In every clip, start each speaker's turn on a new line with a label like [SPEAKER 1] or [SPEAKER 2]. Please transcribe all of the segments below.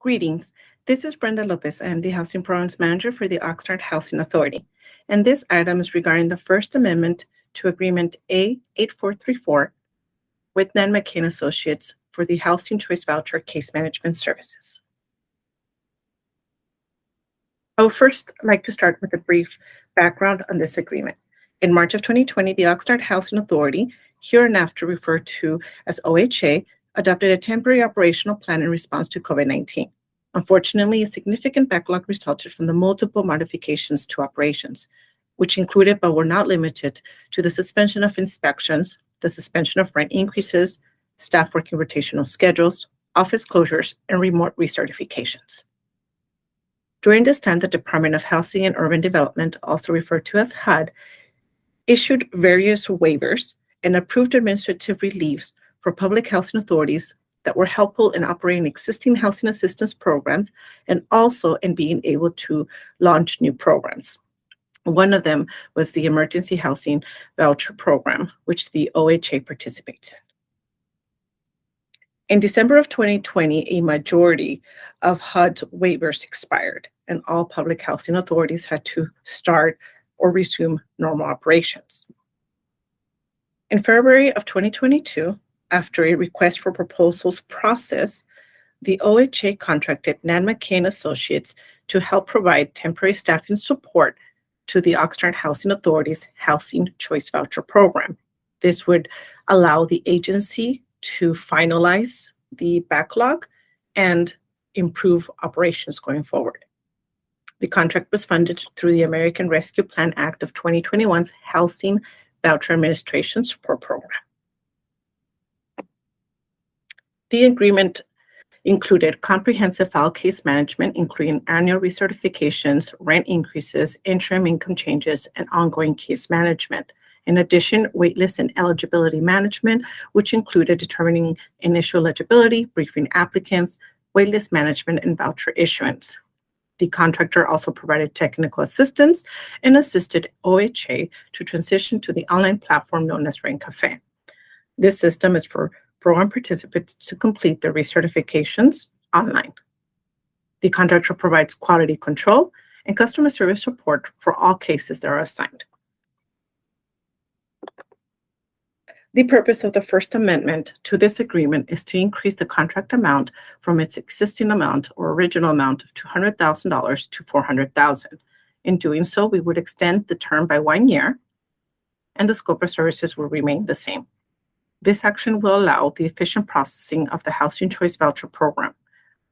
[SPEAKER 1] Greetings. This is Brenda Lopez. I am the Housing Programs Manager for the Oxnard Housing Authority. And this item is regarding the First Amendment to Agreement A8434 with Nan McCain Associates for the Housing Choice Voucher Case Management Services. I would first like to start with a brief background on this agreement. In March of 2020, the Oxnard Housing Authority, hereinafter referred to as OHA, adopted a temporary operational plan in response to COVID-19. Unfortunately, a significant backlog resulted from the multiple modifications to operations, which included but were not limited to the suspension of inspections, the suspension of rent increases, staff working rotational schedules, office closures, and remote recertifications. During this time, the Department of Housing and Urban Development, also referred to as HUD, issued various waivers and approved administrative reliefs for public housing authorities that were helpful in operating existing housing assistance programs and also in being able to launch new programs. One of them was the Emergency Housing Voucher Program, which the OHA participates in. In December of 2020, a majority of HUD's waivers expired, and all public housing authorities had to start or resume normal operations. In February of 2022, after a request for proposals process, the OHA contracted Nan McCain Associates to help provide temporary staffing support to the Oxnard Housing Authority's Housing Choice Voucher Program. This would allow the agency to finalize the backlog and improve operations going forward. The contract was funded through the American Rescue Plan Act of 2021's Housing Voucher Administration Support Program. The agreement included comprehensive file case management, including annual recertifications, rent increases, interim income changes, and ongoing case management. In addition, waitlist and eligibility management, which included determining initial eligibility, briefing applicants, waitlist management, and voucher issuance. The contractor also provided technical assistance and assisted OHA to transition to the online platform known as Rain Cafe. This system is for program participants to complete their recertifications online. The contractor provides quality control and customer service support for all cases that are assigned. The purpose of the First Amendment to this agreement is to increase the contract amount from its existing amount or original amount of $200,000 to $400,000. In doing so, we would extend the term by 1 year, and the scope of services will remain the same. This action will allow the efficient processing of the Housing Choice Voucher Program,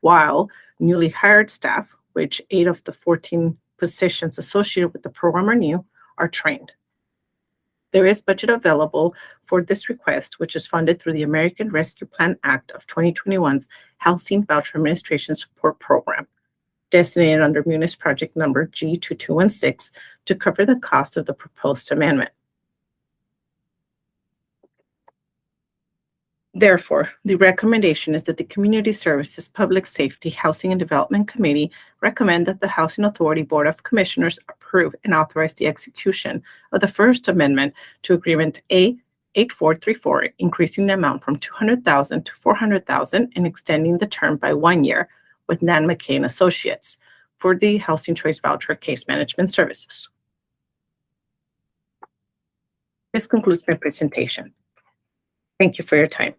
[SPEAKER 1] while newly hired staff, which 8 of the 14 positions associated with the program are new, are trained. There is budget available for this request, which is funded through the American Rescue Plan Act of 2021's Housing Voucher Administration Support Program, designated under Munis Project number G2216 to cover the cost of the proposed amendment. Therefore, the recommendation is that the Community Services, Public Safety, Housing and Development Committee recommend that the Housing Authority Board of Commissioners approve and authorize the execution of the First Amendment to Agreement A8434, increasing the amount from $200,000 to $400,000 and extending the term by 1 year with Nan McCain Associates for the Housing Choice Voucher Case Management Services. This concludes my presentation. Thank you for your time.